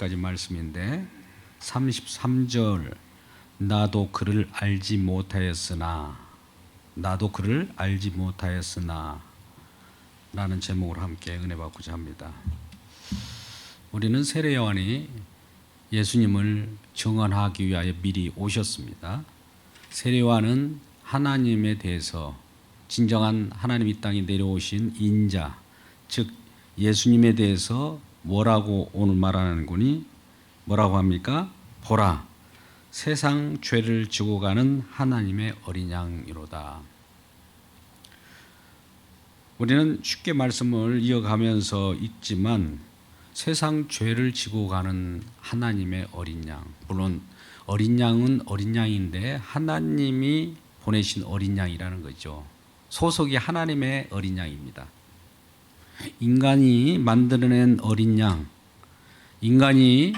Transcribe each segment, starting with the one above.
까지 말씀인데 33절 나도 그를 알지 못하였으나 라는 제목으로 함께 은혜 받고자 합니다. 우리는 세례 요한이 예수님을 증언하기 위하여 미리 오셨습니다. 세례 요한은 하나님에 대해서 진정한 하나님 이 땅에 내려오신 인자, 즉 예수님에 대해서 뭐라고 오늘 말하는 거니? 뭐라고 합니까? 보라, 세상 죄를 지고 가는 하나님의 어린 양이로다. 우리는 쉽게 말씀을 이어가면서 읽지만 세상 죄를 지고 가는 하나님의 어린 양, 물론 어린 양은 어린 양인데 하나님이 보내신 어린 양이라는 거죠. 소속이 하나님의 어린 양입니다. 인간이 만들어낸 어린 양, 인간이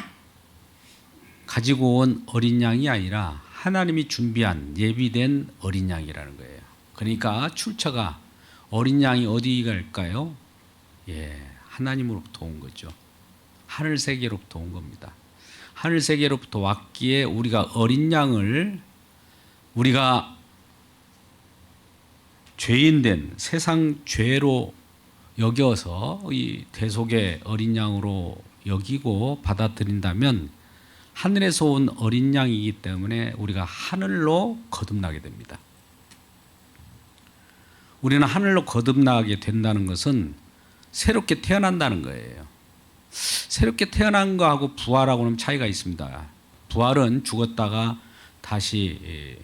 가지고 온 어린 양이 아니라 하나님이 준비한 예비된 어린 양이라는 거예요. 그러니까 출처가 어린 양이 어디 갈까요? 하나님으로부터 온 거죠. 하늘 세계로부터 온 겁니다. 하늘 세계로부터 왔기에 우리가 어린 양을 우리가 죄인된 세상 죄로 여겨서 이 대속의 어린 양으로 여기고 받아들인다면 하늘에서 온 어린 양이기 때문에 우리가 하늘로 거듭나게 됩니다. 우리는 하늘로 거듭나게 된다는 것은 새롭게 태어난다는 거예요. 새롭게 태어난 거하고 부활하고는 차이가 있습니다. 부활은 죽었다가 다시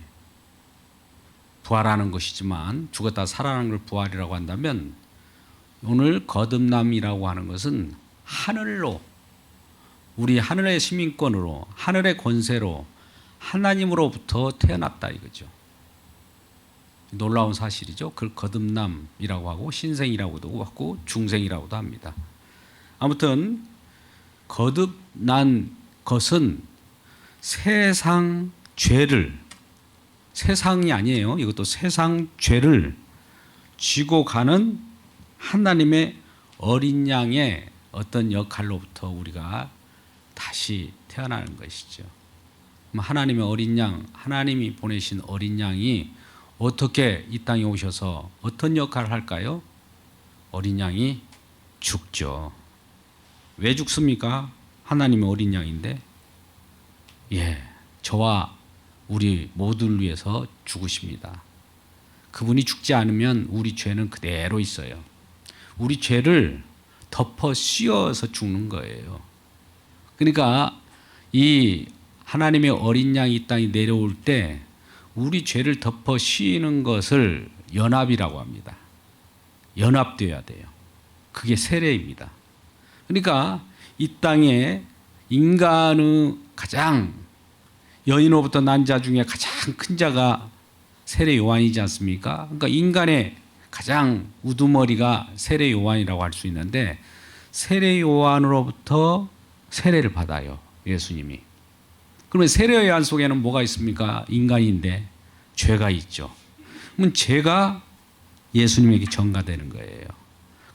부활하는 것이지만 죽었다 살아나는 걸 부활이라고 한다면 오늘 거듭남이라고 하는 것은 하늘로, 우리 하늘의 시민권으로, 하늘의 권세로 하나님으로부터 태어났다 이거죠. 놀라운 사실이죠. 그걸 거듭남이라고 하고 신생이라고도 하고 중생이라고도 합니다. 아무튼 거듭난 것은 세상 죄를, 세상이 아니에요. 이것도 세상 죄를 지고 가는 하나님의 어린 양의 어떤 역할로부터 우리가 다시 태어나는 것이죠. 하나님의 어린 양, 하나님이 보내신 어린 양이 어떻게 이 땅에 오셔서 어떤 역할을 할까요? 어린 양이 죽죠. 왜 죽습니까? 하나님의 어린 양인데, 저와 우리 모두를 위해서 죽으십니다. 그분이 죽지 않으면 우리 죄는 그대로 있어요. 우리 죄를 덮어 씌워서 죽는 거예요. 그러니까 이 하나님의 어린 양이 이 땅에 내려올 때 우리 죄를 덮어 씌우는 것을 연합이라고 합니다. 연합되어야 돼요. 그게 세례입니다. 그러니까 이 땅에 인간의 가장 여인으로부터 난 자 중에 가장 큰 자가 세례 요한이지 않습니까? 그러니까 인간의 가장 우두머리가 세례 요한이라고 할 수 있는데 세례 요한으로부터 세례를 받아요. 예수님이. 그러면 세례 요한 속에는 뭐가 있습니까? 인간인데 죄가 있죠. 그러면 죄가 예수님에게 전가되는 거예요.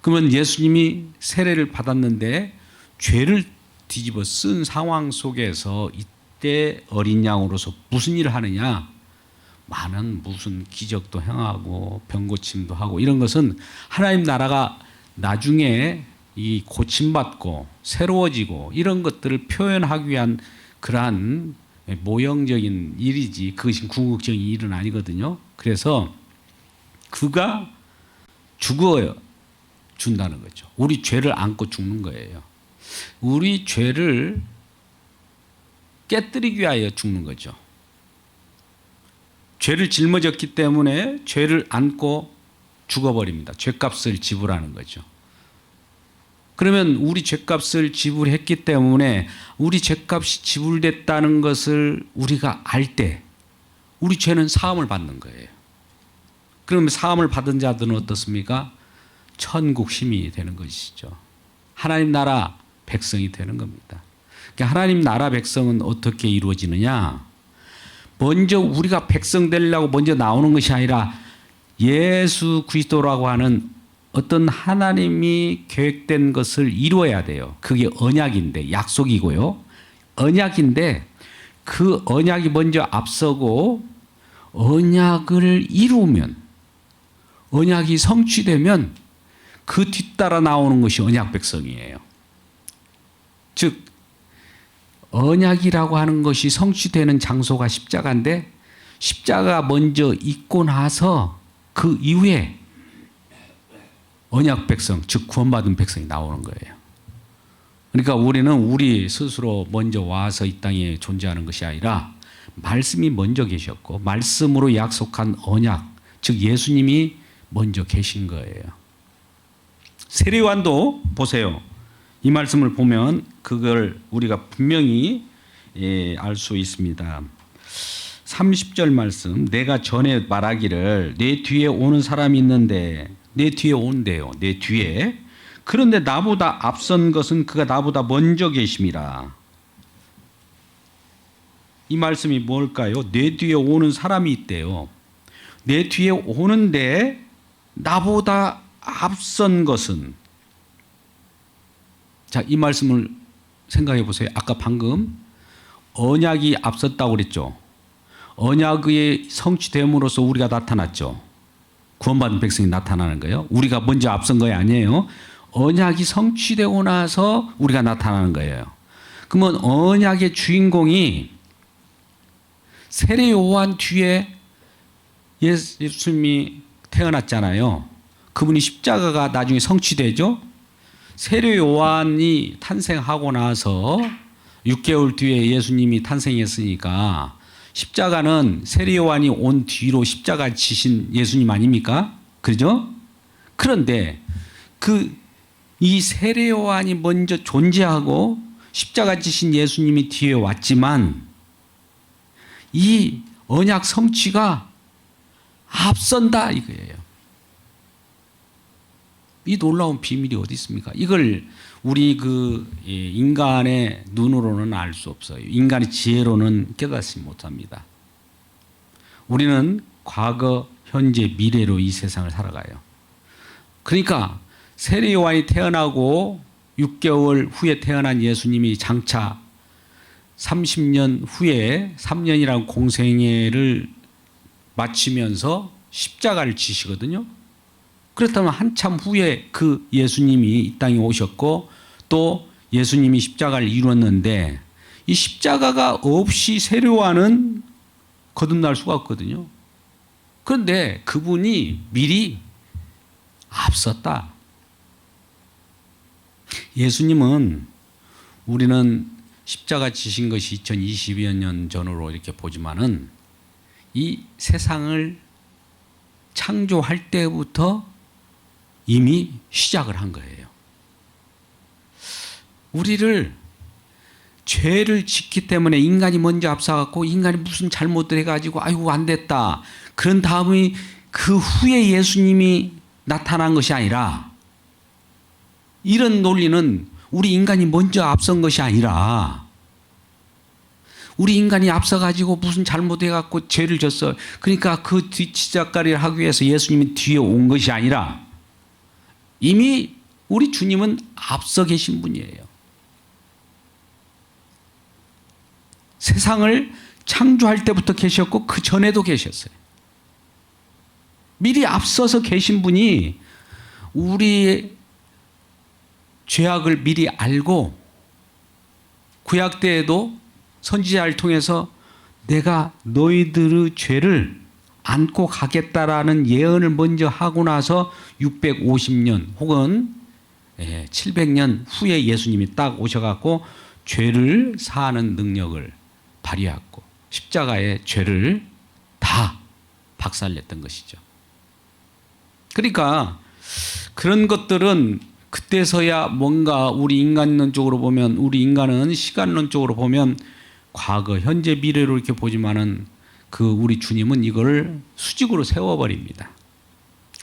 그러면 예수님이 세례를 받았는데 죄를 뒤집어 쓴 상황 속에서 이때 어린 양으로서 무슨 일을 하느냐? 많은 무슨 기적도 행하고 병고침도 하고 이런 것은 하나님 나라가 나중에 이 고침받고 새로워지고 이런 것들을 표현하기 위한 그러한 모형적인 일이지 그것이 궁극적인 일은 아니거든요. 그래서 그가 죽어 준다는 거죠. 우리 죄를 안고 죽는 거예요. 우리 죄를 깨뜨리기 위하여 죽는 거죠. 죄를 짊어졌기 때문에 죄를 안고 죽어버립니다. 죄값을 지불하는 거죠. 그러면 우리 죄값을 지불했기 때문에 우리 죄값이 지불됐다는 것을 우리가 알 때 우리 죄는 사함을 받는 거예요. 그러면 사함을 받은 자들은 어떻습니까? 천국 시민이 되는 것이죠. 하나님 나라 백성이 되는 겁니다. 그러니까 하나님 나라 백성은 어떻게 이루어지느냐? 먼저 우리가 백성 되려고 먼저 나오는 것이 아니라 예수 그리스도라고 하는 어떤 하나님이 계획된 것을 이루어야 돼요. 그게 언약인데, 약속이고요. 언약인데 그 언약이 먼저 앞서고 언약을 이루면, 언약이 성취되면 그 뒤따라 나오는 것이 언약 백성이에요. 즉 언약이라고 하는 것이 성취되는 장소가 십자가인데, 십자가 먼저 있고 나서 그 이후에 언약 백성, 즉 구원받은 백성이 나오는 거예요. 그러니까 우리는 우리 스스로 먼저 와서 이 땅에 존재하는 것이 아니라 말씀이 먼저 계셨고 말씀으로 약속한 언약, 즉 예수님이 먼저 계신 거예요. 세례요한도 보세요. 이 말씀을 보면 그걸 우리가 분명히 알 수 있습니다. 30절 말씀, 내가 전에 말하기를 내 뒤에 오는 사람이 있는데, 내 뒤에 온대요. 내 뒤에. 그런데 나보다 앞선 것은 그가 나보다 먼저 계심이라. 이 말씀이 뭘까요? 내 뒤에 오는 사람이 있대요. 내 뒤에 오는데 나보다 앞선 것은, 자, 이 말씀을 생각해 보세요. 아까 방금 언약이 앞섰다고 그랬죠. 언약의 성취됨으로써 우리가 나타났죠. 구원받은 백성이 나타나는 거예요. 우리가 먼저 앞선 거예요, 아니에요. 언약이 성취되고 나서 우리가 나타나는 거예요. 그러면 언약의 주인공이 세례 요한 뒤에 예수님이 태어났잖아요. 그분이 십자가가 나중에 성취되죠. 세례 요한이 탄생하고 나서 6개월 뒤에 예수님이 탄생했으니까 십자가는 세례 요한이 온 뒤로 십자가 지신 예수님 아닙니까? 그죠? 그런데 이 세례 요한이 먼저 존재하고 십자가 지신 예수님이 뒤에 왔지만 이 언약 성취가 앞선다 이거예요. 이 놀라운 비밀이 어디 있습니까? 이걸 우리 인간의 눈으로는 알 수 없어요. 인간의 지혜로는 깨닫지 못합니다. 우리는 과거, 현재, 미래로 이 세상을 살아가요. 그러니까 세례 요한이 태어나고 6개월 후에 태어난 예수님이 장차 30년 후에 3년이라는 공생애를 마치면서 십자가를 지시거든요. 그렇다면 한참 후에 그 예수님이 이 땅에 오셨고 또 예수님이 십자가를 이루었는데 이 십자가가 없이 세례 요한은 거듭날 수가 없거든요. 그런데 그분이 미리 앞섰다. 예수님은, 우리는 십자가 지신 것이 2020여 년 전으로 이렇게 보지만은 이 세상을 창조할 때부터 이미 시작을 한 거예요. 우리를 죄를 짓기 때문에 인간이 먼저 앞서갖고 인간이 무슨 잘못을 해가지고 아이고 안 됐다. 그런 다음에 그 후에 예수님이 나타난 것이 아니라, 이런 논리는 우리 인간이 먼저 앞선 것이 아니라 우리 인간이 앞서가지고 무슨 잘못해갖고 죄를 졌어. 그러니까 그 뒷지적거리를 하기 위해서 예수님이 뒤에 온 것이 아니라 이미 우리 주님은 앞서 계신 분이에요. 세상을 창조할 때부터 계셨고 그 전에도 계셨어요. 미리 앞서서 계신 분이 우리의 죄악을 미리 알고 구약 때에도 선지자를 통해서 내가 너희들의 죄를 안고 가겠다라는 예언을 먼저 하고 나서 650년 혹은 700년 후에 예수님이 딱 오셔갖고 죄를 사하는 능력을 발휘했고 십자가의 죄를 다 박살냈던 것이죠. 그러니까 그런 것들은 그때서야 뭔가 우리 인간론적으로 보면, 우리 인간은 시간론적으로 보면 과거, 현재, 미래로 이렇게 보지만은 우리 주님은 이걸 수직으로 세워버립니다.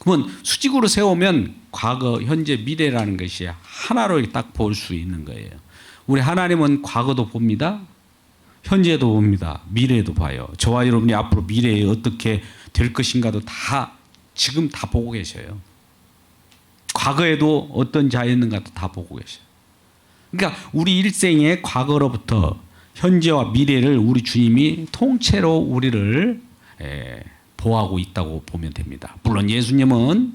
그러면 수직으로 세우면 과거, 현재, 미래라는 것이 하나로 딱 볼 수 있는 거예요. 우리 하나님은 과거도 봅니다. 현재도 봅니다. 미래도 봐요. 저와 여러분이 앞으로 미래에 어떻게 될 것인가도 다 지금 다 보고 계셔요. 과거에도 어떤 자였는가 다 보고 계셔요. 그러니까 우리 일생의 과거로부터 현재와 미래를 우리 주님이 통째로 우리를 보호하고 있다고 보면 됩니다. 물론 예수님은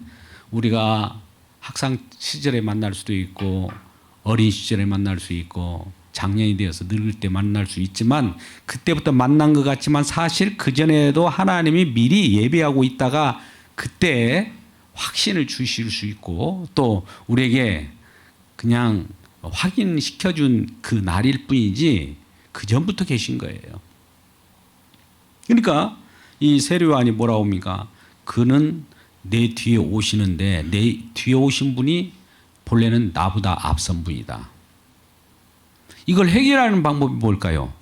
우리가 학창 시절에 만날 수도 있고 어린 시절에 만날 수 있고 장년이 되어서 늙을 때 만날 수 있지만 그때부터 만난 것 같지만 사실 그전에도 하나님이 미리 예배하고 있다가 그때 확신을 주실 수 있고 또 우리에게 그냥 확인시켜준 그 날일 뿐이지 그 전부터 계신 거예요. 그러니까 이 세례요한이 뭐라고 합니까? 그는 내 뒤에 오시는데 내 뒤에 오신 분이 본래는 나보다 앞선 분이다. 이걸 해결하는 방법이 뭘까요?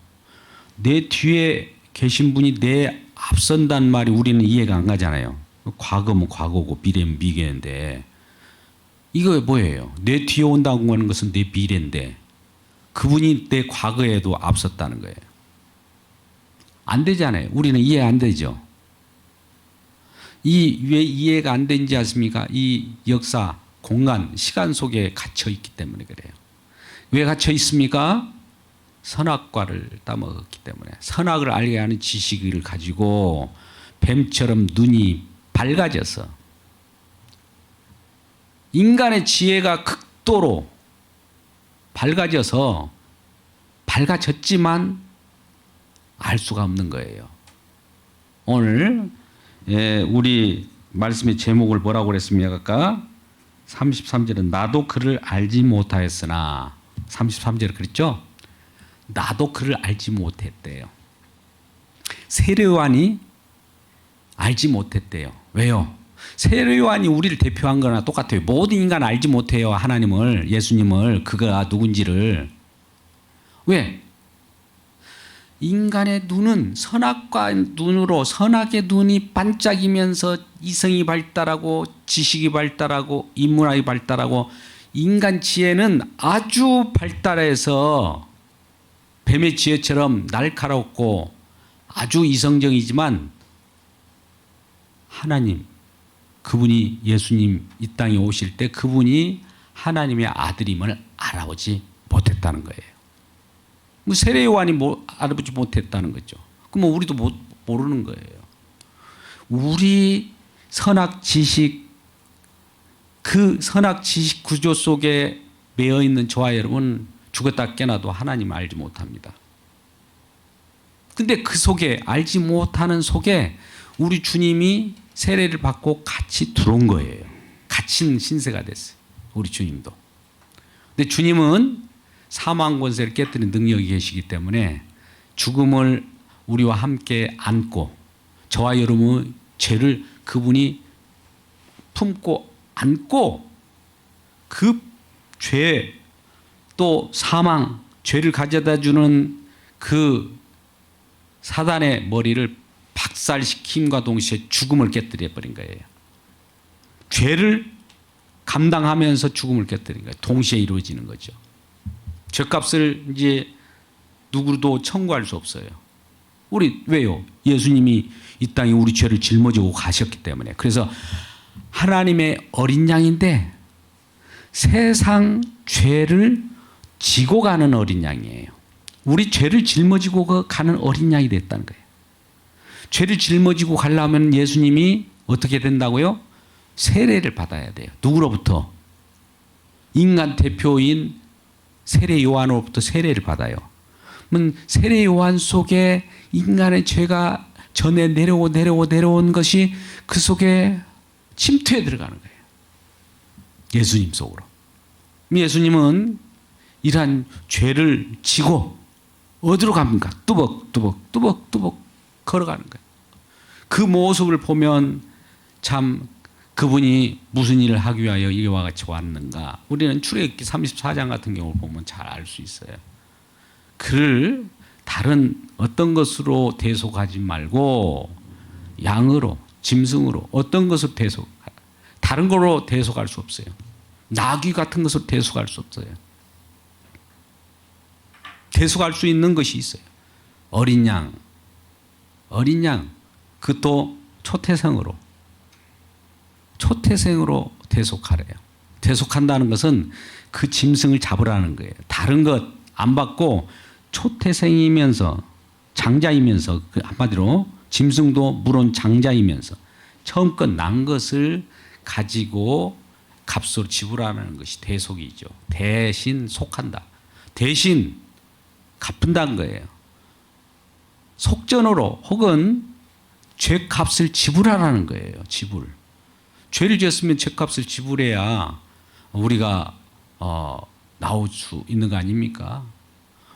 내 뒤에 계신 분이 내 앞선다는 말이 우리는 이해가 안 가잖아요. 과거면 과거고 미래면 미래인데 이거 뭐예요? 내 뒤에 온다고 하는 것은 내 미래인데 그분이 내 과거에도 앞섰다는 거예요. 안 되잖아요. 우리는 이해 안 되죠. 왜 이해가 안 되는지 아십니까? 이 역사, 공간, 시간 속에 갇혀 있기 때문에 그래요. 왜 갇혀 있습니까? 선악과를 따먹었기 때문에. 선악을 알게 하는 지식을 가지고 뱀처럼 눈이 밝아져서 인간의 지혜가 극도로 밝아졌지만 알 수가 없는 거예요. 오늘 우리 말씀의 제목을 뭐라고 그랬습니까? 아까 33절은 나도 그를 알지 못하였으나 33절에 그랬죠? 나도 그를 알지 못했대요. 세례요한이 알지 못했대요. 왜요? 세례요한이 우리를 대표한 거나 똑같아요. 모든 인간 알지 못해요. 하나님을, 예수님을, 그가 누군지를. 왜? 인간의 눈은 선악과 눈으로 선악의 눈이 반짝이면서 이성이 발달하고 지식이 발달하고 인문학이 발달하고 인간 지혜는 아주 발달해서 뱀의 지혜처럼 날카롭고 아주 이성적이지만 하나님, 그분이 예수님 이 땅에 오실 때 그분이 하나님의 아들임을 알아보지 못했다는 거예요. 뭐 세례요한이 알아보지 못했다는 거죠. 그럼 우리도 모르는 거예요. 우리 선악 지식, 그 선악 지식 구조 속에 매여 있는 저와 여러분 죽었다 깨나도 하나님 알지 못합니다. 근데 그 속에 알지 못하는 속에 우리 주님이 세례를 받고 같이 들어온 거예요. 갇힌 신세가 됐어요. 우리 주님도. 근데 주님은 사망 권세를 깨뜨리는 능력이 계시기 때문에 죽음을 우리와 함께 안고 저와 여러분의 죄를 그분이 품고 안고 그 죄 또 사망, 죄를 가져다 주는 그 사단의 머리를 박살시킴과 동시에 죽음을 깨뜨려 버린 거예요. 죄를 감당하면서 죽음을 깨뜨린 거예요. 동시에 이루어지는 거죠. 죄값을 이제 누구도 청구할 수 없어요. 우리 왜요? 예수님이 이 땅에 우리 죄를 짊어지고 가셨기 때문에. 그래서 하나님의 어린 양인데 세상 죄를 지고 가는 어린 양이에요. 우리 죄를 짊어지고 가는 어린 양이 됐다는 거예요. 죄를 짊어지고 가려면 예수님이 어떻게 된다고요? 세례를 받아야 돼요. 누구로부터? 인간 대표인 세례 요한으로부터 세례를 받아요. 그러면 세례 요한 속에 인간의 죄가 전에 내려온 것이 그 속에 침투해 들어가는 거예요. 예수님 속으로. 예수님은 이러한 죄를 지고 어디로 갑니까? 뚜벅뚜벅 걸어가는 거예요. 그 모습을 보면 참 그분이 무슨 일을 하기 위하여 이와 같이 왔는가. 우리는 출애굽기 34장 같은 경우를 보면 잘 알 수 있어요. 그를 다른 어떤 것으로 대속하지 말고 양으로, 짐승으로 어떤 것으로 다른 걸로 대속할 수 없어요. 나귀 같은 것으로 대속할 수 없어요. 대속할 수 있는 것이 있어요. 어린 양, 그것도 초태생으로 대속하래요. 대속한다는 것은 그 짐승을 잡으라는 거예요. 다른 것 안 받고 초태생이면서 장자이면서 그 한마디로 짐승도 물론 장자이면서 처음껏 난 것을 가지고 값으로 지불하는 것이 대속이죠. 대신 속한다. 대신 갚는다는 거예요. 속전으로 혹은 죄값을 지불하라는 거예요. 지불. 죄를 지었으면 죄값을 지불해야 우리가 나올 수 있는 거 아닙니까?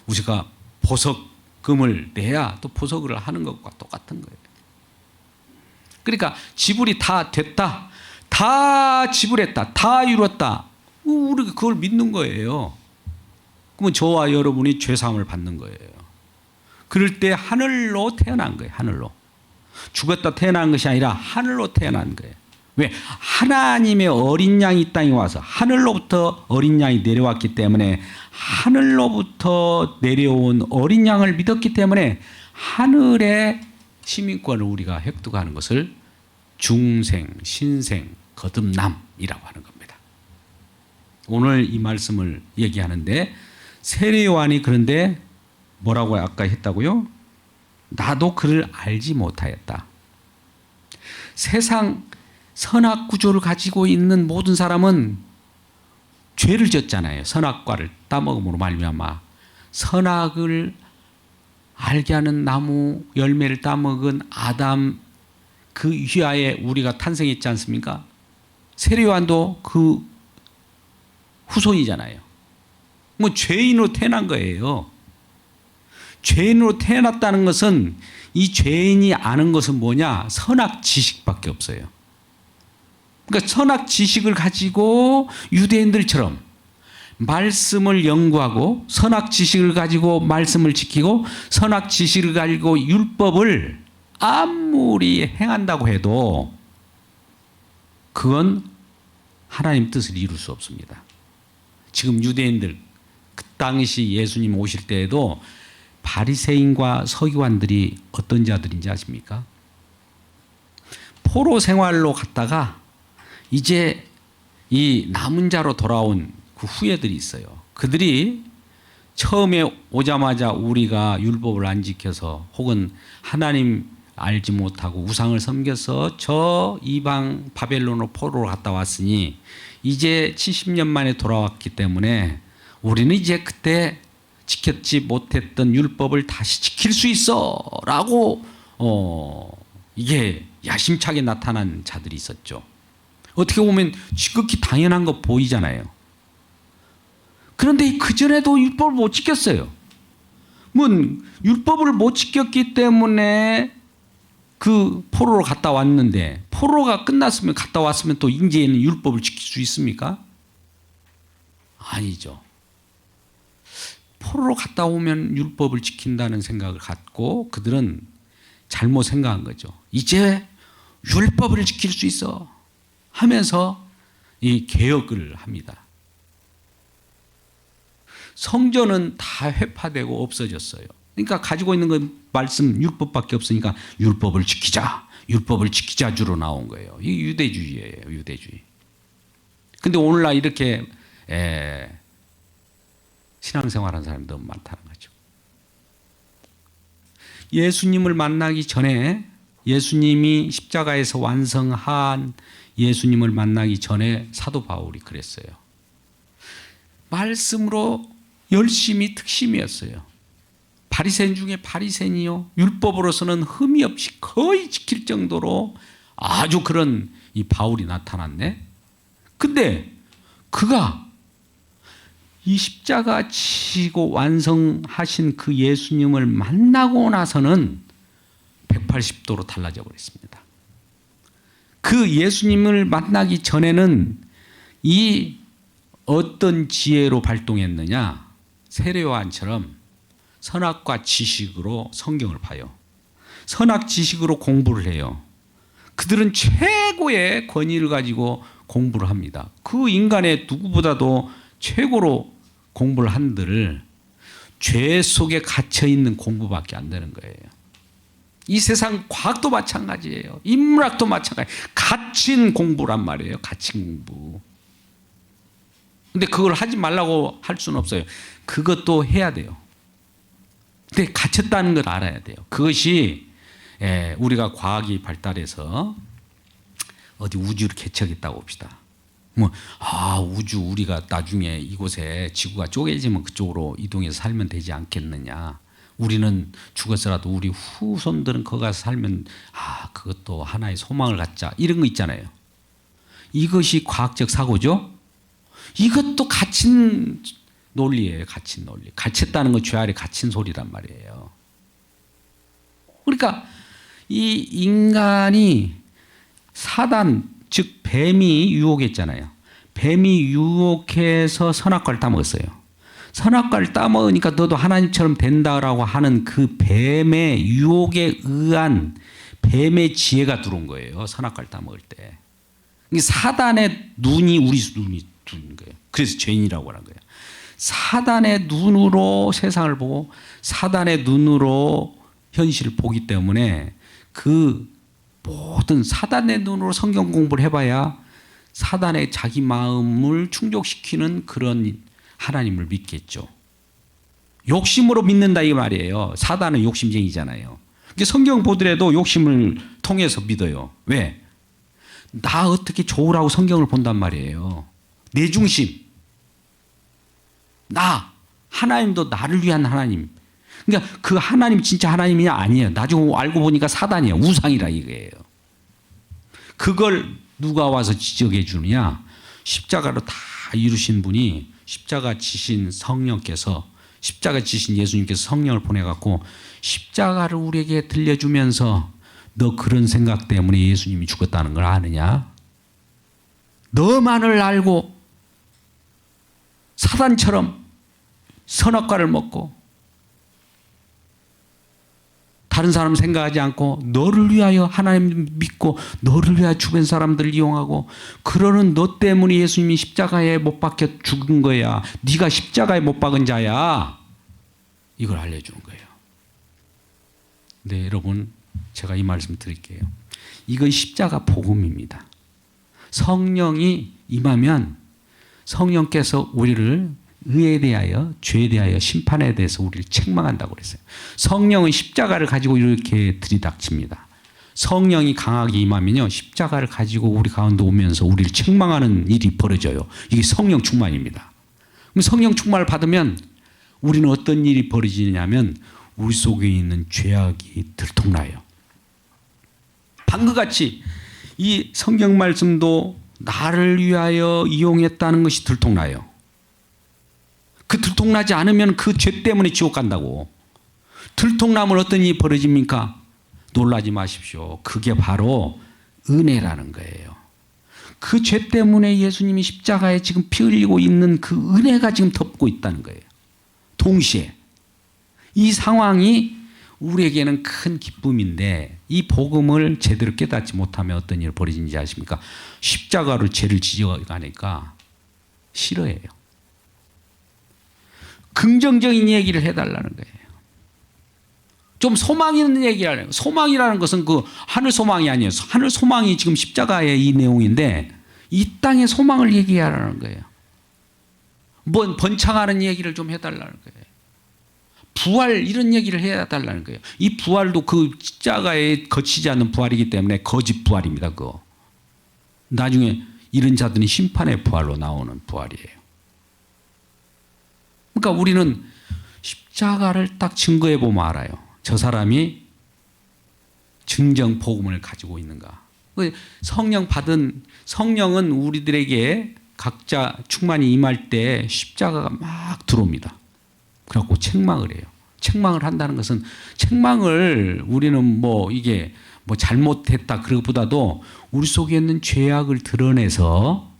우리가 보석금을 내야 또 보석을 하는 것과 똑같은 거예요. 그러니까 지불이 다 됐다. 다 지불했다. 다 이뤘다. 우리가 그걸 믿는 거예요. 그러면 저와 여러분이 죄사함을 받는 거예요. 그럴 때 하늘로 태어난 거예요. 하늘로. 죽었다 태어난 것이 아니라 하늘로 태어난 거예요. 왜? 하나님의 어린 양이 이 땅에 와서 하늘로부터 어린 양이 내려왔기 때문에 하늘로부터 내려온 어린 양을 믿었기 때문에 하늘의 시민권을 우리가 획득하는 것을 중생, 신생, 거듭남이라고 하는 겁니다. 오늘 이 말씀을 얘기하는데 세례요한이 그런데 뭐라고 아까 했다고요? 나도 그를 알지 못하였다. 세상 선악 구조를 가지고 있는 모든 사람은 죄를 졌잖아요. 선악과를 따먹음으로 말미암아 선악을 알게 하는 나무 열매를 따먹은 아담 그 휘하에 우리가 탄생했지 않습니까? 세례요한도 그 후손이잖아요. 뭐 죄인으로 태어난 거예요. 죄인으로 태어났다는 것은 이 죄인이 아는 것은 뭐냐? 선악 지식밖에 없어요. 그러니까 선악 지식을 가지고 유대인들처럼 말씀을 연구하고 선악 지식을 가지고 말씀을 지키고 선악 지식을 가지고 율법을 아무리 행한다고 해도 그건 하나님 뜻을 이룰 수 없습니다. 지금 유대인들 그 당시 예수님 오실 때에도 바리새인과 서기관들이 어떤 자들인지 아십니까? 포로 생활로 갔다가 이제 이 남은 자로 돌아온 그 후예들이 있어요. 그들이 처음에 오자마자 우리가 율법을 안 지켜서 혹은 하나님 알지 못하고 우상을 섬겨서 저 이방 바벨론으로 포로로 갔다 왔으니 이제 70년 만에 돌아왔기 때문에 우리는 이제 그때 지켰지 못했던 율법을 다시 지킬 수 있어 라고 이게 야심차게 나타난 자들이 있었죠. 어떻게 보면 지극히 당연한 거 보이잖아요. 그런데 그전에도 율법을 못 지켰어요. 뭐 율법을 못 지켰기 때문에 그 포로로 갔다 왔는데 포로가 끝났으면 갔다 왔으면 또 이제는 율법을 지킬 수 있습니까? 아니죠. 포로로 갔다 오면 율법을 지킨다는 생각을 갖고 그들은 잘못 생각한 거죠. 이제 율법을 지킬 수 있어 하면서 이 개혁을 합니다. 성전은 다 회파되고 없어졌어요. 그러니까 가지고 있는 건 말씀 율법밖에 없으니까 율법을 지키자. 율법을 지키자 주로 나온 거예요. 이 유대주의예요. 유대주의. 근데 오늘날 이렇게 신앙생활하는 사람이 너무 많다는 거죠. 예수님을 만나기 전에 예수님이 십자가에서 완성한 예수님을 만나기 전에 사도 바울이 그랬어요. 말씀으로 열심히 특심이었어요. 바리새인 중에 바리새인이요. 율법으로서는 흠이 없이 거의 지킬 정도로 아주 그런 이 바울이 나타났네. 근데 그가 이 십자가 지고 완성하신 그 예수님을 만나고 나서는 180도로 달라져 버렸습니다. 그 예수님을 만나기 전에는 이 어떤 지혜로 발동했느냐? 세례요한처럼 선악과 지식으로 성경을 봐요. 선악 지식으로 공부를 해요. 그들은 최고의 권위를 가지고 공부를 합니다. 그 인간의 누구보다도 최고로 공부를 한들을 죄 속에 갇혀 있는 공부밖에 안 되는 거예요. 이 세상 과학도 마찬가지예요. 인문학도 마찬가지예요. 갇힌 공부란 말이에요. 갇힌 공부. 근데 그걸 하지 말라고 할 수는 없어요. 그것도 해야 돼요. 근데 갇혔다는 걸 알아야 돼요. 그것이 우리가 과학이 발달해서 어디 우주를 개척했다고 봅시다. 우주 우리가 나중에 이곳에 지구가 쪼개지면 그쪽으로 이동해서 살면 되지 않겠느냐. 우리는 죽었어라도 우리 후손들은 거기 가서 살면 그것도 하나의 소망을 갖자. 이런 거 있잖아요. 이것이 과학적 사고죠. 이것도 갇힌 논리예요. 갇힌 논리. 갇혔다는 건 죄 아래 갇힌 소리란 말이에요. 그러니까 이 인간이 사단 즉 뱀이 유혹했잖아요. 뱀이 유혹해서 선악과를 따먹었어요. 선악과를 따먹으니까 너도 하나님처럼 된다라고 하는 그 뱀의 유혹에 의한 뱀의 지혜가 들어온 거예요. 선악과를 따먹을 때. 사단의 눈이 우리 눈이 든 거예요. 그래서 죄인이라고 하는 거예요. 사단의 눈으로 세상을 보고 사단의 눈으로 현실을 보기 때문에 그 모든 사단의 눈으로 성경 공부를 해봐야 사단의 자기 마음을 충족시키는 그런 하나님을 믿겠죠. 욕심으로 믿는다 이 말이에요. 사단은 욕심쟁이잖아요. 성경 보더라도 욕심을 통해서 믿어요. 왜? 나 어떻게 좋으라고 성경을 본단 말이에요. 내 중심. 하나님도 나를 위한 하나님. 그러니까 그 하나님 진짜 하나님이 아니에요. 나중에 알고 보니까 사단이에요. 우상이라 이거예요. 그걸 누가 와서 지적해 주느냐? 십자가로 다 이루신 분이 십자가 지신 성령께서 십자가 지신 예수님께서 성령을 보내갖고 십자가를 우리에게 들려주면서 너 그런 생각 때문에 예수님이 죽었다는 걸 아느냐? 너만을 알고 사단처럼 선악과를 먹고 다른 사람 생각하지 않고 너를 위하여 하나님 믿고 너를 위하여 주변 사람들을 이용하고 그러는 너 때문에 예수님이 십자가에 못 박혀 죽은 거야. 네가 십자가에 못 박은 자야. 이걸 알려주는 거예요. 네, 여러분 제가 이 말씀 드릴게요. 이건 십자가 복음입니다. 성령이 임하면 성령께서 우리를 의에 대하여 죄에 대하여 심판에 대해서 우리를 책망한다고 그랬어요. 성령은 십자가를 가지고 이렇게 들이닥칩니다. 성령이 강하게 임하면요 십자가를 가지고 우리 가운데 오면서 우리를 책망하는 일이 벌어져요. 이게 성령 충만입니다. 그럼 성령 충만을 받으면 우리는 어떤 일이 벌어지냐면 우리 속에 있는 죄악이 들통나요. 방금 같이 이 성경 말씀도 나를 위하여 이용했다는 것이 들통나요. 그 들통나지 않으면 그 죄 때문에 지옥 간다고. 들통나면 어떤 일이 벌어집니까? 놀라지 마십시오. 그게 바로 은혜라는 거예요. 그 죄 때문에 예수님이 십자가에 지금 피 흘리고 있는 그 은혜가 지금 덮고 있다는 거예요. 동시에 이 상황이 우리에게는 큰 기쁨인데 이 복음을 제대로 깨닫지 못하면 어떤 일이 벌어지는지 아십니까? 십자가를 죄를 지어가니까 싫어해요. 긍정적인 얘기를 해달라는 거예요. 좀 소망 있는 얘기를 하는 거예요. 소망이라는 것은 그 하늘 소망이 아니에요. 하늘 소망이 지금 십자가의 이 내용인데 이 땅의 소망을 얘기하라는 거예요. 번창하는 얘기를 좀 해달라는 거예요. 부활 이런 얘기를 해달라는 거예요. 이 부활도 그 십자가에 거치지 않는 부활이기 때문에 거짓 부활입니다. 그거. 나중에 이런 자들이 심판의 부활로 나오는 부활이에요. 그러니까 우리는 십자가를 딱 증거해 보면 알아요. 저 사람이 증정 복음을 가지고 있는가. 성령 받은 성령은 우리들에게 각자 충만히 임할 때 십자가가 막 들어옵니다. 그래갖고 책망을 해요. 책망을 한다는 것은 책망을 우리는 이게 잘못했다 그것보다도 우리 속에 있는 죄악을 드러내서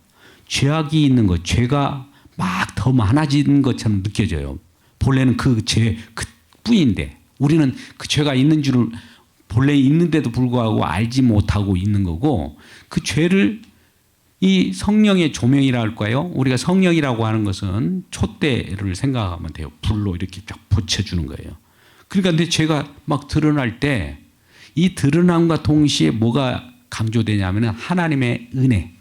죄악이 있는 것, 죄가 막 더 많아진 것처럼 느껴져요. 본래는 그 죄 그뿐인데 우리는 그 죄가 있는 줄을 본래 있는데도 불구하고 알지 못하고 있는 거고 그 죄를 이 성령의 조명이라 할까요? 우리가 성령이라고 하는 것은 촛대를 생각하면 돼요. 불로 이렇게 쫙 붙여주는 거예요. 그러니까 내 죄가 막 드러날 때 이 드러남과 동시에 뭐가 강조되냐면 하나님의 은혜.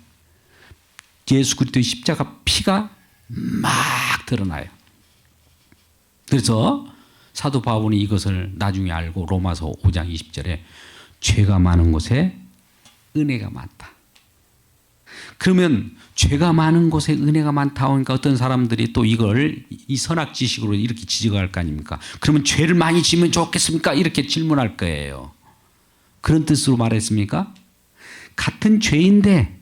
예수 그리스도의 십자가 피가 막 드러나요. 그래서 사도 바울이 이것을 나중에 알고 로마서 5장 20절에 죄가 많은 곳에 은혜가 많다. 그러면 죄가 많은 곳에 은혜가 많다 하니까 어떤 사람들이 또 이걸 이 선악 지식으로 이렇게 지적할 거 아닙니까? 그러면 죄를 많이 지으면 좋겠습니까? 이렇게 질문할 거예요. 그런 뜻으로 말했습니까? 같은 죄인데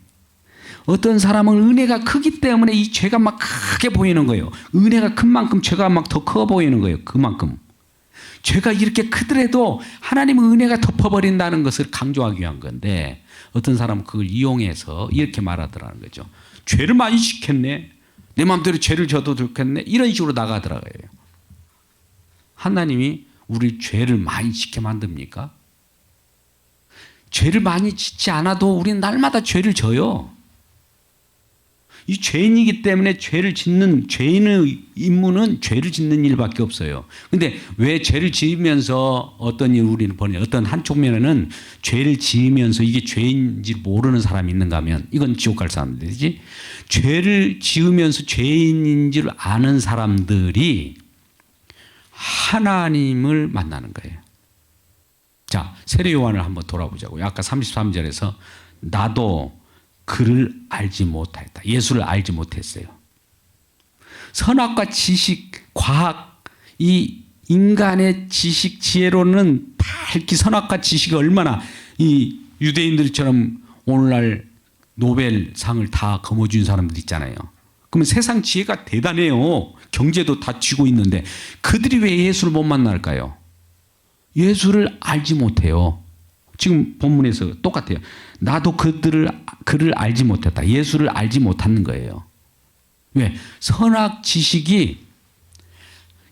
어떤 사람은 은혜가 크기 때문에 이 죄가 막 크게 보이는 거예요. 은혜가 큰 만큼 죄가 막 더 커 보이는 거예요. 그만큼. 죄가 이렇게 크더라도 하나님의 은혜가 덮어버린다는 것을 강조하기 위한 건데 어떤 사람은 그걸 이용해서 이렇게 말하더라는 거죠. 죄를 많이 지켰네. 내 마음대로 죄를 져도 좋겠네. 이런 식으로 나가더라고요. 하나님이 우리 죄를 많이 짓게 만듭니까? 죄를 많이 짓지 않아도 우리는 날마다 죄를 져요. 이 죄인이기 때문에 죄를 짓는 죄인의 임무는 죄를 짓는 일밖에 없어요. 근데 왜 죄를 지으면서 어떤 일 우리는 보냐? 어떤 한쪽 면에는 죄를 지으면서 이게 죄인지 모르는 사람이 있는가 하면 이건 지옥 갈 사람들이지. 죄를 지으면서 죄인인 줄 아는 사람들이 하나님을 만나는 거예요. 자, 세례 요한을 한번 돌아보자고요. 아까 33절에서 나도 그를 알지 못하였다. 예수를 알지 못했어요. 선악과 지식, 과학, 이 인간의 지식, 지혜로는 밝히 선악과 지식이 얼마나 이 유대인들처럼 오늘날 노벨상을 다 거머쥔 사람들 있잖아요. 그러면 세상 지혜가 대단해요. 경제도 다 쥐고 있는데 그들이 왜 예수를 못 만날까요? 예수를 알지 못해요. 지금 본문에서 똑같아요. 나도 그를 알지 못했다. 예수를 알지 못하는 거예요. 왜? 선악 지식이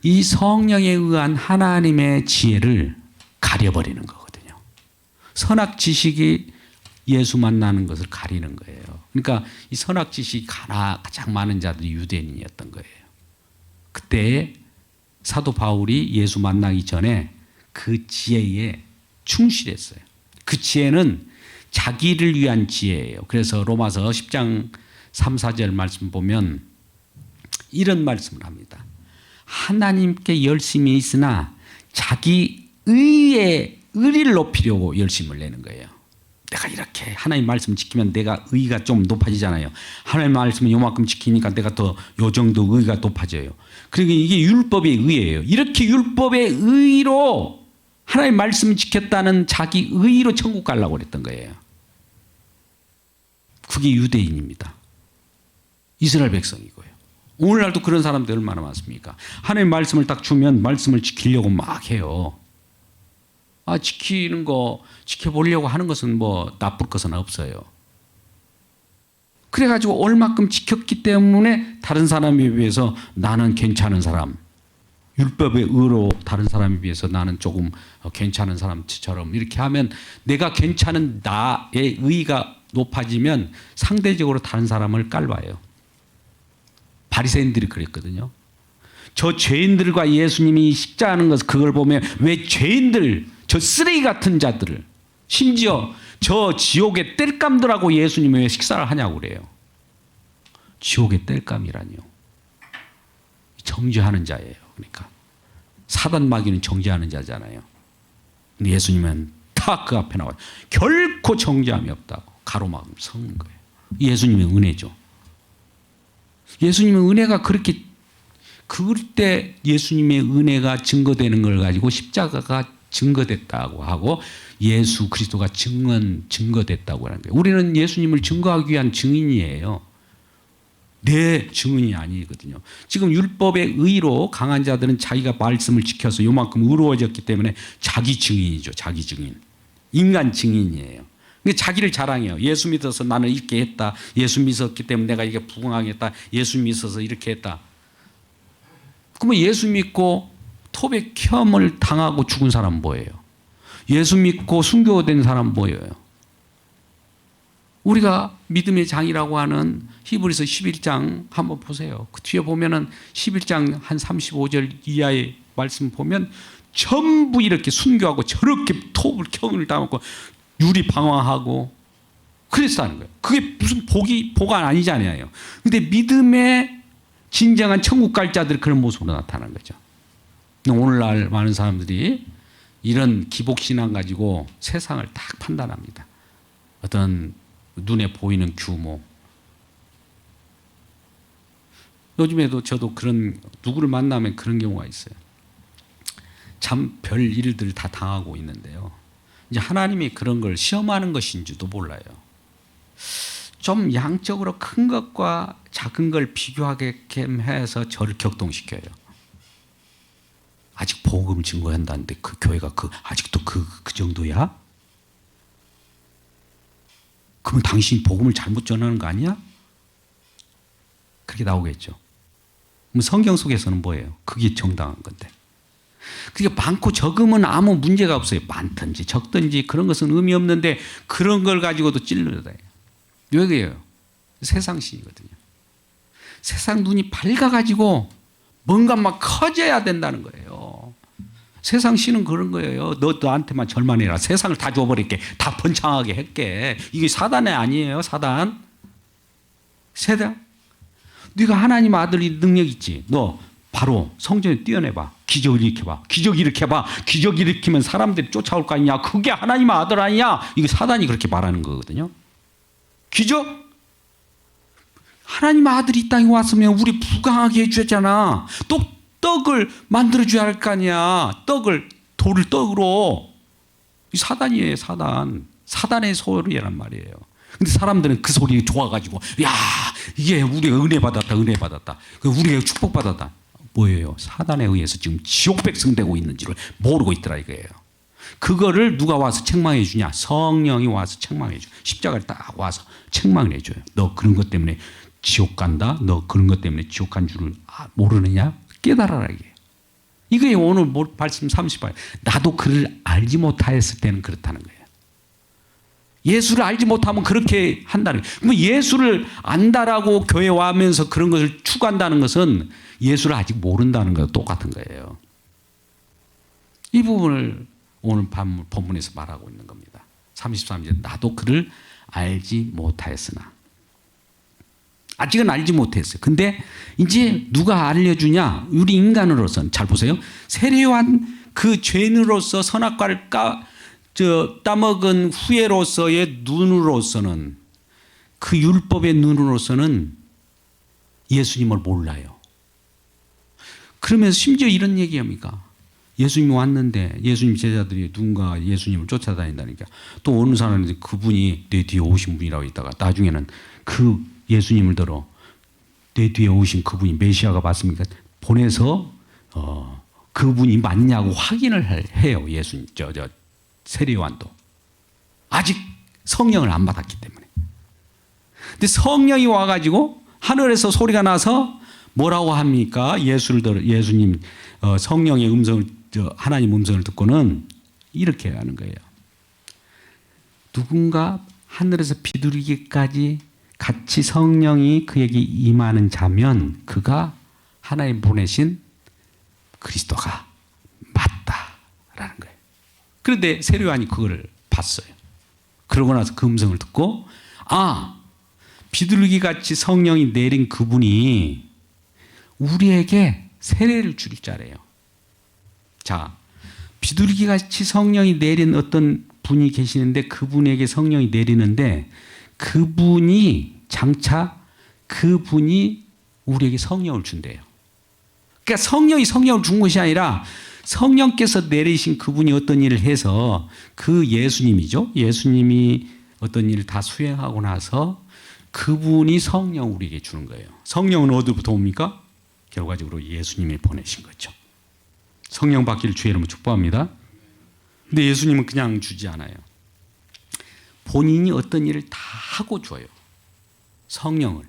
이 성령에 의한 하나님의 지혜를 가려버리는 거거든요. 선악 지식이 예수 만나는 것을 가리는 거예요. 그러니까 이 선악 지식이 가장 많은 자들이 유대인이었던 거예요. 그때 사도 바울이 예수 만나기 전에 그 지혜에 충실했어요. 그 지혜는 자기를 위한 지혜예요. 그래서 로마서 10장 3, 4절 말씀 보면 이런 말씀을 합니다. 하나님께 열심히 있으나 자기 의를 높이려고 열심을 내는 거예요. 내가 이렇게 하나님 말씀 지키면 내가 의가 좀 높아지잖아요. 하나님 말씀은 요만큼 지키니까 내가 더 요 정도 의가 높아져요. 그러니까 이게 율법의 의예요. 이렇게 율법의 의로 하나님 말씀 지켰다는 자기 의로 천국 가려고 그랬던 거예요. 그게 유대인입니다. 이스라엘 백성이고요. 오늘날도 그런 사람들 얼마나 많습니까? 하나님 말씀을 딱 주면 말씀을 지키려고 막 해요. 지키는 거, 지켜보려고 하는 것은 뭐 나쁠 것은 없어요. 그래가지고 얼마큼 지켰기 때문에 다른 사람에 비해서 나는 괜찮은 사람, 율법의 의로 다른 사람에 비해서 나는 조금 괜찮은 사람처럼 이렇게 하면 내가 괜찮은 나의 의가 높아지면 상대적으로 다른 사람을 깔봐요. 바리새인들이 그랬거든요. 저 죄인들과 예수님이 식사하는 것 그걸 보면 왜 죄인들, 저 쓰레기 같은 자들을 심지어 저 지옥의 땔감들하고 예수님이 왜 식사를 하냐고 그래요. 지옥의 땔감이라니요. 정죄하는 자예요. 그러니까 사단 마귀는 정죄하는 자잖아요. 근데 예수님은 다 그 앞에 나와요. 결코 정죄함이 없다고 가로막음 섞는 거예요. 예수님의 은혜죠. 예수님의 은혜가 그렇게 그럴 때 예수님의 은혜가 증거되는 걸 가지고 십자가가 증거됐다고 하고 예수 그리스도가 증거됐다고 하는 거예요. 우리는 예수님을 증거하기 위한 증인이에요. 내 증인이 아니거든요. 지금 율법의 의로 강한 자들은 자기가 말씀을 지켜서 요만큼 의로워졌기 때문에 자기 증인이죠. 자기 증인. 인간 증인이에요. 근데 자기를 자랑해요. 예수 믿어서 나는 이렇게 했다. 예수 믿었기 때문에 내가 이게 부응하겠다. 예수 믿어서 이렇게 했다. 그러면 예수 믿고 토백혐을 당하고 죽은 사람 뭐예요? 예수 믿고 순교된 사람 뭐예요? 우리가 믿음의 장이라고 하는 히브리서 11장 한번 보세요. 그 뒤에 보면은 11장 한 35절 이하의 말씀 보면 전부 이렇게 순교하고 저렇게 토백혐을 당하고 유리 방황하고 그랬다는 거예요. 그게 무슨 복이 아니잖아요. 근데 믿음의 진정한 천국 갈 자들이 그런 모습으로 나타나는 거죠. 오늘날 많은 사람들이 이런 기복신앙 가지고 세상을 딱 판단합니다. 어떤 눈에 보이는 규모. 요즘에도 저도 그런 누구를 만나면 그런 경우가 있어요. 참 별 일들 다 당하고 있는데요. 이제 하나님이 그런 걸 시험하는 것인지도 몰라요. 좀 양적으로 큰 것과 작은 걸 비교하게끔 해서 저를 격동시켜요. 아직 복음을 증거한다는데 그 교회가 아직도 그 정도야? 그러면 당신이 복음을 잘못 전하는 거 아니야? 그렇게 나오겠죠. 그럼 성경 속에서는 뭐예요? 그게 정당한 건데. 그게 많고 적으면 아무 문제가 없어요. 많든지 적든지 그런 것은 의미 없는데 그런 걸 가지고도 찔러다 해요. 왜 그래요? 세상신이거든요. 세상 눈이 밝아가지고 뭔가 막 커져야 된다는 거예요. 세상신은 그런 거예요. 너한테만 절만해라. 세상을 다 줘버릴게. 다 번창하게 할게. 이게 사단이 아니에요. 사단. 네가 하나님 아들이 능력 있지. 너 바로 성전에 뛰어내봐. 기적을 일으켜봐. 기적 일으켜봐. 기적 일으키면 사람들이 쫓아올 거 아니냐. 그게 하나님 아들 아니냐. 이거 사단이 그렇게 말하는 거거든요. 기적? 하나님 아들이 이 땅에 왔으면 우리 부강하게 해주잖아. 또 떡을 만들어줘야 할 거 아니야. 돌을 떡으로. 이 사단이에요, 사단. 사단의 소리란 말이에요. 근데 사람들은 그 소리 좋아가지고, 야, 이게 우리가 은혜 받았다, 은혜 받았다. 우리가 축복 받았다. 뭐예요? 사단에 의해서 지금 지옥 백성 되고 있는지를 모르고 있더라 이거예요. 그거를 누가 와서 책망해 주냐? 성령이 와서 책망해 줘. 십자가를 딱 와서 책망을 해줘요. 너 그런 것 때문에 지옥 간다? 너 그런 것 때문에 지옥 간 줄을 모르느냐? 깨달아라 이게. 이거예요. 오늘 말씀 30번. 나도 그를 알지 못하였을 때는 그렇다는 거예요. 예수를 알지 못하면 그렇게 한다는 거예요. 그럼 예수를 안다라고 교회 와면서 그런 것을 추구한다는 것은 예수를 아직 모른다는 거와 똑같은 거예요. 이 부분을 오늘 본문에서 말하고 있는 겁니다. 33절. 나도 그를 알지 못하였으나. 아직은 알지 못했어요. 근데 이제 누가 알려주냐? 우리 인간으로서는. 잘 보세요. 세례요한 그 죄인으로서 선악과를 따먹은 후에로서의 눈으로서는, 그 율법의 눈으로서는 예수님을 몰라요. 그러면서 심지어 이런 얘기합니까? 예수님이 왔는데 예수님 제자들이 누군가 예수님을 쫓아다닌다니까. 또 어느 사람이 그분이 내 뒤에 오신 분이라고 있다가 나중에는 그 예수님을 들어 내 뒤에 오신 그분이 메시아가 맞습니까? 보내서 그분이 맞냐고 확인을 해요. 예수님 세례요한도 아직 성령을 안 받았기 때문에. 근데 성령이 와가지고 하늘에서 소리가 나서 뭐라고 합니까? 예수님 성령의 음성을 하나님 음성을 듣고는 이렇게 하는 거예요. 누군가 하늘에서 비둘기까지 같이 성령이 그에게 임하는 자면 그가 하나님 보내신 그리스도가 맞다라는 거예요. 그런데 세례요한이 그걸 봤어요. 그러고 나서 그 음성을 듣고 비둘기같이 성령이 내린 그분이 우리에게 세례를 줄 자래요. 자, 비둘기같이 성령이 내린 어떤 분이 계시는데 그분에게 성령이 내리는데 그분이 우리에게 성령을 준대요. 그러니까 성령이 성령을 준 것이 아니라 성령께서 내리신 그분이 어떤 일을 해서 그 예수님이죠. 예수님이 어떤 일을 다 수행하고 나서 그분이 성령 우리에게 주는 거예요. 성령은 어디부터 옵니까? 결과적으로 예수님이 보내신 거죠. 성령 받기를 주의 이름으로 축복합니다. 근데 예수님은 그냥 주지 않아요. 본인이 어떤 일을 다 하고 줘요. 성령은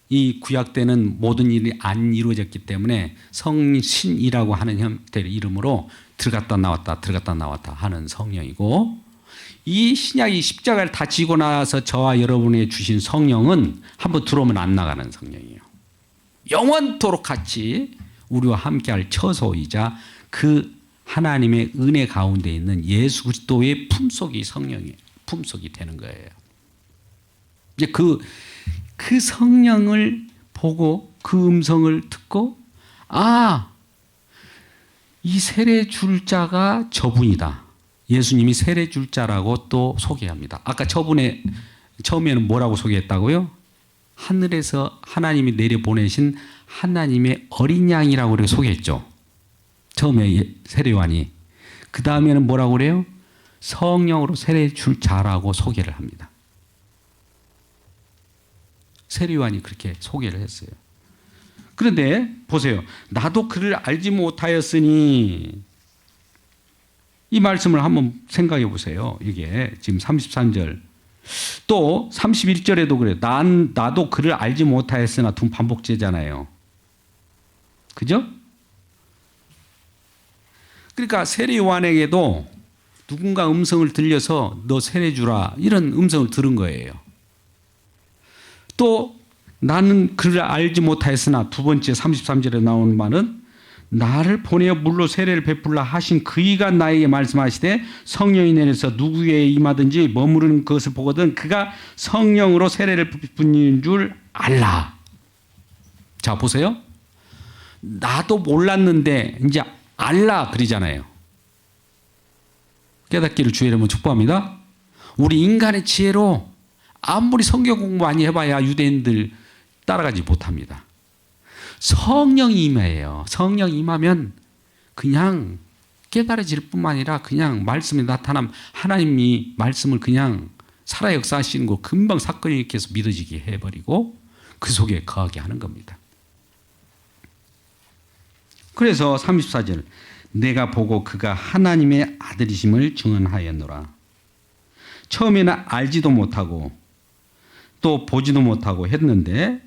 이 구약 때는 모든 일이 안 이루어졌기 때문에 성신이라고 하는 형태의 이름으로 들어갔다 나왔다 하는 성령이고, 이 신약이 십자가를 다 지고 나서 저와 여러분에게 주신 성령은 한번 들어오면 안 나가는 성령이에요. 영원토록 같이 우리와 함께할 처소이자 그 하나님의 은혜 가운데 있는 예수 그리스도의 품속이 품속이 되는 거예요. 이제 그 성령을 보고 그 음성을 듣고 이 세례 줄 자가 저분이다. 예수님이 세례 줄 자라고 또 소개합니다. 아까 저분의 처음에는 뭐라고 소개했다고요? 하늘에서 하나님이 내려보내신 하나님의 어린 양이라고 그렇게 소개했죠. 처음에 세례요한이. 그 다음에는 뭐라고 그래요? 성령으로 세례 줄 자라고 소개를 합니다. 세례요한이 그렇게 소개를 했어요. 그런데 보세요. 나도 그를 알지 못하였으니, 이 말씀을 한번 생각해 보세요. 이게 지금 33절. 또 31절에도 그래요. 나도 그를 알지 못하였으나 두 반복제잖아요. 그죠? 그러니까 세례 요한에게도 누군가 음성을 들려서 너 세례 주라 이런 음성을 들은 거예요. 또 나는 그를 알지 못하였으나 두 번째 33절에 나오는 말은 나를 보내어 물로 세례를 베풀라 하신 그이가 나에게 말씀하시되 성령이 내려서 누구에게 임하든지 머무르는 것을 보거든 그가 성령으로 세례를 베푸는 줄 알라. 자 보세요. 나도 몰랐는데 이제 알라 그러잖아요. 깨닫기를 주의 이름으로 축복합니다. 우리 인간의 지혜로 아무리 성경 공부 많이 해봐야 유대인들 따라가지 못합니다. 성령이 임해요. 성령이 임하면 그냥 깨달아질 뿐만 아니라 그냥 말씀이 나타나면 하나님이 말씀을 그냥 살아 역사하시는 거 금방 사건이 일으켜서 믿어지게 해버리고 그 속에 거하게 하는 겁니다. 그래서 34절 내가 보고 그가 하나님의 아들이심을 증언하였노라. 처음에는 알지도 못하고 또 보지도 못하고 했는데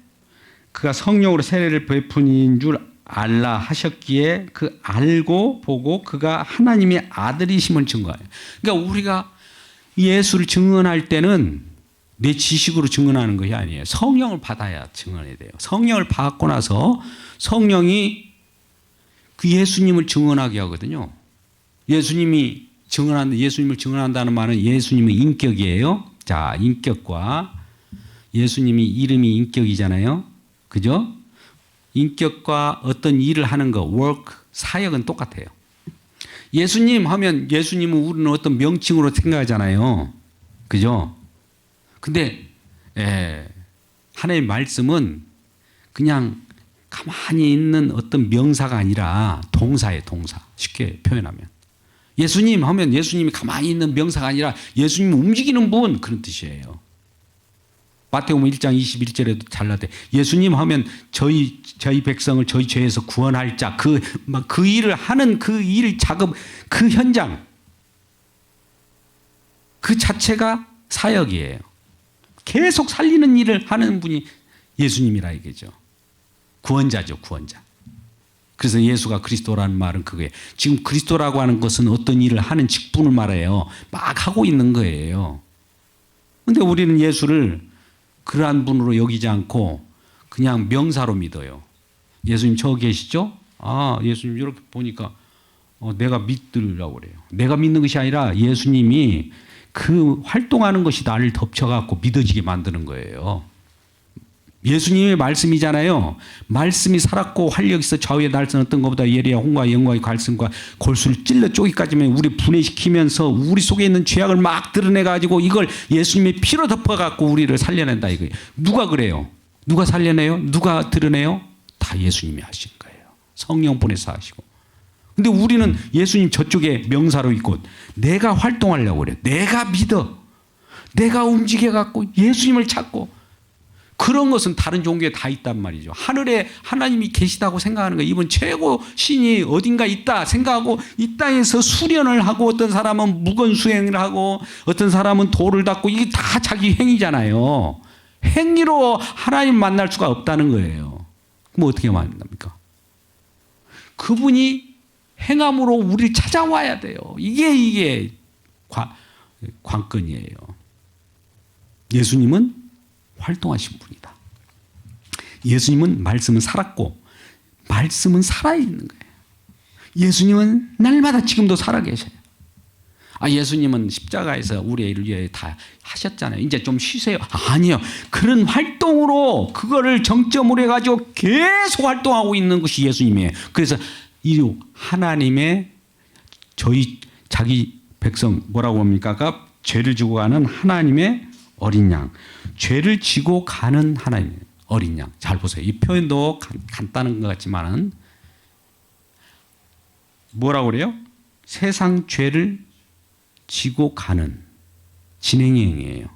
그가 성령으로 세례를 베푸는 줄 알라 하셨기에 그 알고 보고 그가 하나님의 아들이심을 증거해요. 그러니까 우리가 예수를 증언할 때는 내 지식으로 증언하는 것이 아니에요. 성령을 받아야 증언해야 돼요. 성령을 받고 나서 성령이 그 예수님을 증언하게 하거든요. 예수님을 증언한다는 말은 예수님의 인격이에요. 자, 인격과 예수님이 이름이 인격이잖아요. 그죠? 인격과 어떤 일을 하는 거, work, 사역은 똑같아요. 예수님 하면 예수님은 우리는 어떤 명칭으로 생각하잖아요. 그죠? 근데 하나님의 말씀은 그냥 가만히 있는 어떤 명사가 아니라 동사예요. 동사. 쉽게 표현하면. 예수님 하면 예수님이 가만히 있는 명사가 아니라 예수님이 움직이는 분 그런 뜻이에요. 마태복음 1장 21절에도 잘라대. 예수님 하면 저희 백성을 저희 죄에서 구원할 자, 그 일을 하는 그 일 작업, 그 현장, 그 자체가 사역이에요. 계속 살리는 일을 하는 분이 예수님이라 이거죠. 구원자죠, 구원자. 그래서 예수가 그리스도라는 말은 그거예요. 지금 그리스도라고 하는 것은 어떤 일을 하는 직분을 말해요. 막 하고 있는 거예요. 그런데 우리는 예수를 그러한 분으로 여기지 않고 그냥 명사로 믿어요. 예수님 저 계시죠? 예수님 이렇게 보니까 내가 믿으려고 그래요. 내가 믿는 것이 아니라 예수님이 그 활동하는 것이 나를 덮쳐갖고 믿어지게 만드는 거예요. 예수님의 말씀이잖아요. 말씀이 살았고 활력 있어 좌우에 날선 어떤 것보다 예리야 홍과 영광의 갈승과 골수를 찔러 쪼기까지면 우리 분해시키면서 우리 속에 있는 죄악을 막 드러내가지고 이걸 예수님의 피로 덮어갖고 우리를 살려낸다 이거예요. 누가 그래요? 누가 살려내요? 누가 드러내요? 다 예수님이 하신 거예요. 성령 보내서 하시고. 근데 우리는 예수님 저쪽에 명사로 있고 내가 활동하려고 그래요. 내가 믿어. 내가 움직여갖고 예수님을 찾고 그런 것은 다른 종교에 다 있단 말이죠. 하늘에 하나님이 계시다고 생각하는 거예요. 이번 최고 신이 어딘가 있다 생각하고 이 땅에서 수련을 하고 어떤 사람은 무건 수행을 하고 어떤 사람은 돌을 닦고 이게 다 자기 행위잖아요. 행위로 하나님 만날 수가 없다는 거예요. 그럼 어떻게 만납니까? 그분이 행함으로 우리를 찾아와야 돼요. 이게 관건이에요. 예수님은 활동하신 분이다. 예수님은 말씀은 살았고 말씀은 살아있는 거예요. 예수님은 날마다 지금도 살아계셔요. 예수님은 십자가에서 우리를 위해 다 하셨잖아요. 이제 좀 쉬세요. 아니요. 그런 활동으로 그거를 정점으로 해가지고 계속 활동하고 있는 것이 예수님이에요. 그래서 이 하나님의 자기 백성 뭐라고 합니까? 죄를 지고 가는 하나님의 어린 양. 죄를 지고 가는 하나님의 어린 양. 잘 보세요. 이 표현도 간단한 것 같지만은 뭐라고 그래요? 세상 죄를 지고 가는 진행형이에요.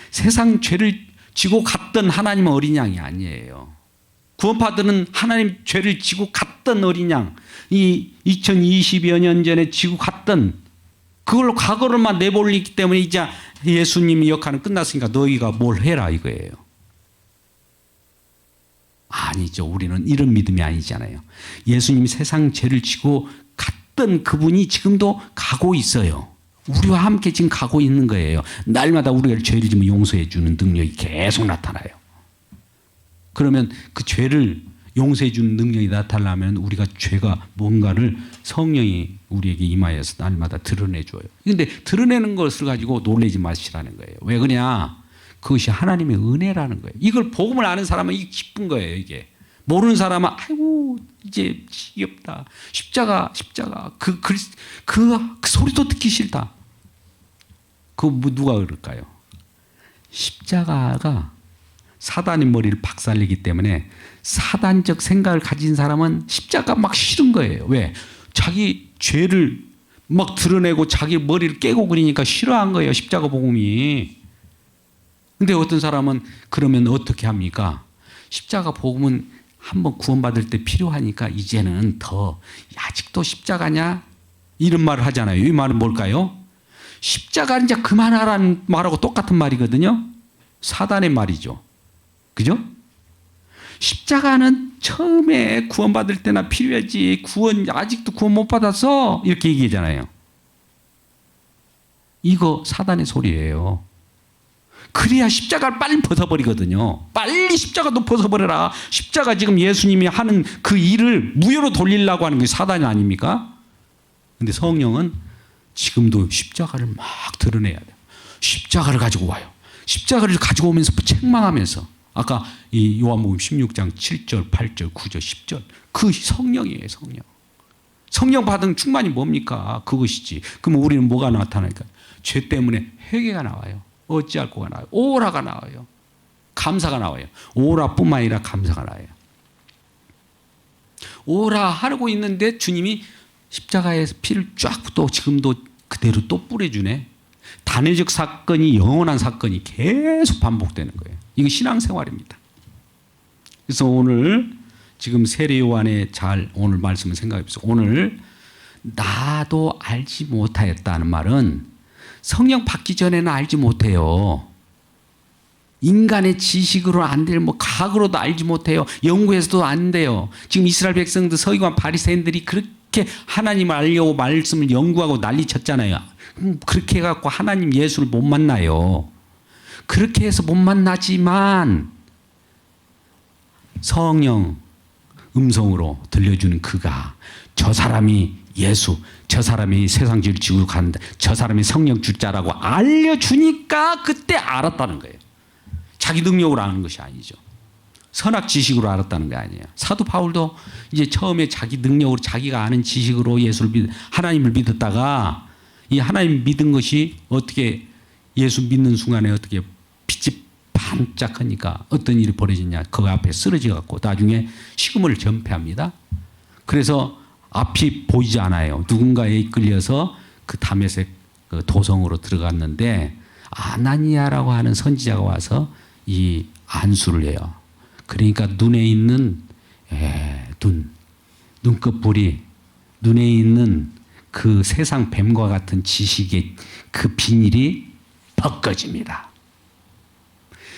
세상 죄를 지고 갔던 하나님의 어린 양이 아니에요. 구원받은 하나님 죄를 지고 갔던 어린 양, 이 2020여 년 전에 지고 갔던 그걸로 과거로만 내버리기 때문에 이제 예수님의 역할은 끝났으니까 너희가 뭘 해라 이거예요. 아니죠. 우리는 이런 믿음이 아니잖아요. 예수님이 세상 죄를 지고 갔던 그분이 지금도 가고 있어요. 우리와 함께 지금 가고 있는 거예요. 날마다 우리가 죄를 지면 용서해 주는 능력이 계속 나타나요. 그러면 그 죄를 용서해 주는 능력이 나타나면 우리가 죄가 뭔가를 성령이 우리에게 임하여서 날마다 드러내 줘요. 그런데 드러내는 것을 가지고 놀라지 마시라는 거예요. 왜 그러냐? 그것이 하나님의 은혜라는 거예요. 이걸 복음을 아는 사람은 이게 기쁜 거예요. 이게 모르는 사람은 아이고 이제 지겹다. 십자가 그 소리도 듣기 싫다. 누가 그럴까요? 십자가가 사단의 머리를 박살내기 때문에 사단적 생각을 가진 사람은 십자가 막 싫은 거예요. 왜? 자기 죄를 막 드러내고 자기 머리를 깨고 그러니까 싫어한 거예요. 십자가 복음이. 근데 어떤 사람은 그러면 어떻게 합니까? 십자가 복음은 한번 구원받을 때 필요하니까 이제는 더 아직도 십자가냐? 이런 말을 하잖아요. 이 말은 뭘까요? 십자가 이제 그만하라는 말하고 똑같은 말이거든요. 사단의 말이죠. 그죠? 십자가는 처음에 구원받을 때나 필요하지 아직도 구원 못 받았어 이렇게 얘기하잖아요. 이거 사단의 소리예요. 그래야 십자가를 빨리 벗어버리거든요. 빨리 십자가도 벗어버려라. 십자가 지금 예수님이 하는 그 일을 무효로 돌리려고 하는 게 사단이 아닙니까? 근데 성령은 지금도 십자가를 막 드러내야 돼요. 십자가를 가지고 와요. 십자가를 가지고 오면서 책망하면서 아까 이 요한복음 16장 7절, 8절, 9절, 10절 그 성령이에요. 성령 받은 충만이 뭡니까? 그것이지. 그럼 우리는 뭐가 나타나니까? 죄 때문에 회개가 나와요. 어찌할 거가 나와요. 오라가 나와요. 감사가 나와요. 오라뿐만 아니라 감사가 나와요. 오라 하고 있는데 주님이 십자가에서 피를 쫙 또 지금도 그대로 또 뿌려주네. 단회적 사건이 영원한 사건이 계속 반복되는 거예요. 이거 신앙생활입니다. 그래서 오늘 지금 세례 요한의 오늘 말씀을 생각해 보세요. 오늘 나도 알지 못하였다는 말은 성령 받기 전에는 알지 못해요. 인간의 지식으로 안 돼요. 과학으로도 알지 못해요. 연구해서도 안 돼요. 지금 이스라엘 백성들 서기관 바리새인들이 그렇게 하나님을 알려고 말씀을 연구하고 난리쳤잖아요. 그렇게 해갖고 하나님 예수를 못 만나요. 그렇게 해서 못 만나지만 성령 음성으로 들려주는 그가 저 사람이 예수, 저 사람이 세상 죄를 지고 간다, 저 사람이 성령 주자라고 알려주니까 그때 알았다는 거예요. 자기 능력으로 아는 것이 아니죠. 선악 지식으로 알았다는 게 아니에요. 사도 바울도 이제 처음에 자기 능력으로 자기가 아는 지식으로 하나님을 믿었다가 이 하나님 믿은 것이 어떻게 예수 믿는 순간에 어떻게 빛이 반짝하니까 어떤 일이 벌어지냐. 그 앞에 쓰러져 갖고 나중에 식음을 전폐합니다. 그래서 앞이 보이지 않아요. 누군가에 이끌려서 그 다메섹 그 도성으로 들어갔는데 아나니아라고 하는 선지자가 와서 이 안수를 해요. 그러니까 눈에 있는 눈꺼풀이 눈에 있는 그 세상 뱀과 같은 지식의 그 비닐이 벗겨집니다.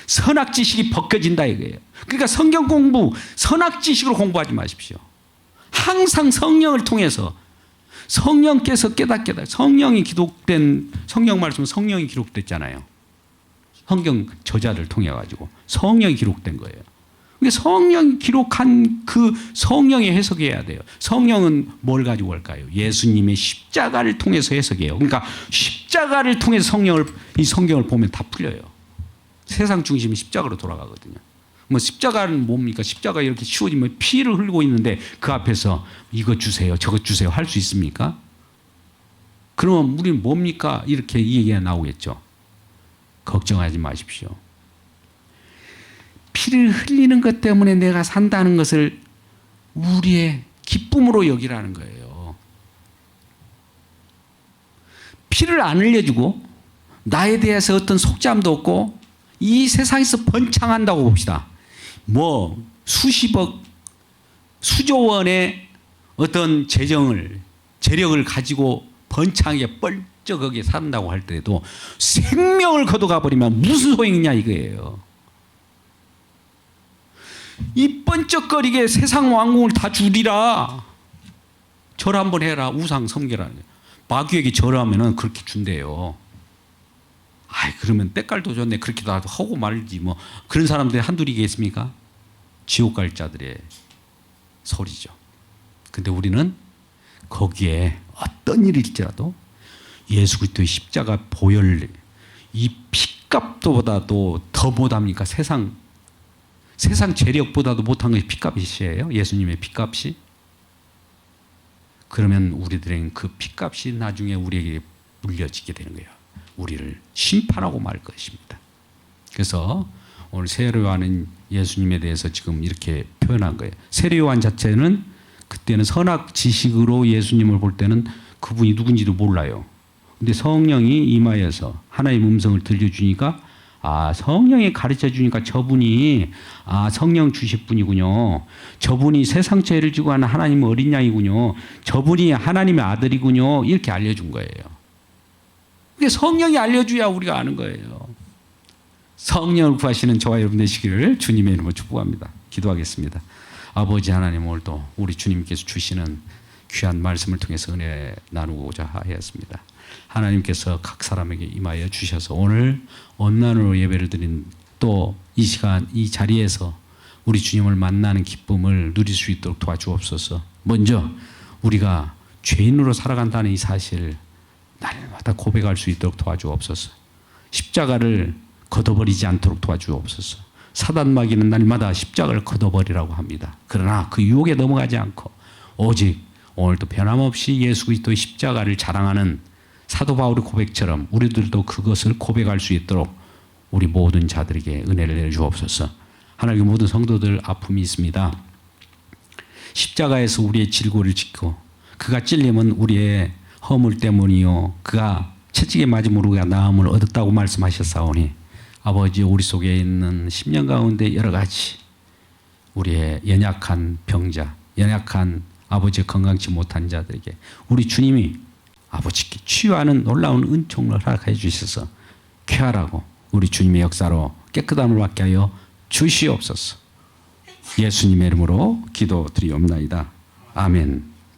선악 지식이 벗겨진다 이거예요. 그러니까 성경 공부, 선악 지식으로 공부하지 마십시오. 항상 성령을 통해서 성령께서 깨닫게 성령이 기록된 성경 말씀 성령이 기록됐잖아요. 성경 저자를 통해 가지고 성령이 기록된 거예요. 그러니까 성령이 기록한 그 성령이 해석해야 돼요. 성령은 뭘 가지고 갈까요? 예수님의 십자가를 통해서 해석해요. 그러니까 십자가를 통해서 이 성경을 보면 다 풀려요. 세상 중심이 십자가로 돌아가거든요. 뭐 십자가는 뭡니까? 십자가 이렇게 씌워지면 피를 흘리고 있는데 그 앞에서 이거 주세요, 저거 주세요 할 수 있습니까? 그러면 우리는 뭡니까? 이렇게 이 얘기가 나오겠죠. 걱정하지 마십시오. 피를 흘리는 것 때문에 내가 산다는 것을 우리의 기쁨으로 여기라는 거예요. 피를 안 흘려주고 나에 대해서 어떤 속죄함도 없고 이 세상에서 번창한다고 봅시다. 뭐 수십억, 수조 원의 어떤 재력을 가지고 번창하게 뻘쩍하게 산다고 할 때도 생명을 거둬가 버리면 무슨 소용이냐 이거예요. 이 번쩍거리게 세상 왕궁을 다 주리라. 절 한번 해라. 우상 섬겨라. 마귀에게 절하면은 그렇게 준대요. 아이 그러면 때깔도 좋네. 그렇게도 하고 말지 뭐. 그런 사람들이 한둘이겠습니까? 지옥 갈 자들의 소리죠. 근데 우리는 거기에 어떤 일일지라도 예수 그리스도의 십자가 보혈 이 피값보다도 더 못합니까? 세상 재력보다도 못한 것이 피값이에요. 예수님의 피값이. 그러면 우리들은 그 피값이 나중에 우리에게 물려지게 되는 거예요. 우리를 심판하고 말 것입니다. 그래서 오늘 세례요한은 예수님에 대해서 지금 이렇게 표현한 거예요. 세례요한 자체는 그때는 선악 지식으로 예수님을 볼 때는 그분이 누군지도 몰라요. 근데 성령이 임하여서 하나님의 음성을 들려주니까 성령이 가르쳐 주니까 저분이 성령 주실 분이군요. 저분이 세상 죄를 지고 하는 하나님의 어린 양이군요. 저분이 하나님의 아들이군요. 이렇게 알려준 거예요. 그게 성령이 알려줘야 우리가 아는 거예요. 성령을 구하시는 저와 여러분 되시기를 주님의 이름으로 축복합니다. 기도하겠습니다. 아버지 하나님, 오늘도 우리 주님께서 주시는 귀한 말씀을 통해서 은혜 나누고자 하였습니다. 하나님께서 각 사람에게 임하여 주셔서 오늘 온난으로 예배를 드린 또 이 시간 이 자리에서 우리 주님을 만나는 기쁨을 누릴 수 있도록 도와주옵소서. 먼저 우리가 죄인으로 살아간다는 이 사실을 날마다 고백할 수 있도록 도와주옵소서. 십자가를 걷어버리지 않도록 도와주옵소서. 사단마귀는 날마다 십자가를 걷어버리라고 합니다. 그러나 그 유혹에 넘어가지 않고 오직 오늘도 변함없이 예수 그리스도의 십자가를 자랑하는 사도 바울의 고백처럼 우리들도 그것을 고백할 수 있도록 우리 모든 자들에게 은혜를 내주옵소서. 하나님의 모든 성도들 아픔이 있습니다. 십자가에서 우리의 질고를 지고 그가 찔림은 우리의 허물 때문이요 그가 채찍에 맞음으로 우리가 나음을 얻었다고 말씀하셨사오니 아버지 우리 속에 있는 심령 가운데 여러 가지 우리의 연약한 병자, 연약한 아버지 건강치 못한 자들에게 우리 주님이 아버지께 치유하는 놀라운 은총을 허락해 주셔서 쾌활하고 우리 주님의 역사로 깨끗함을 받게 하여 주시옵소서. 예수님의 이름으로 기도드리옵나이다. 아멘.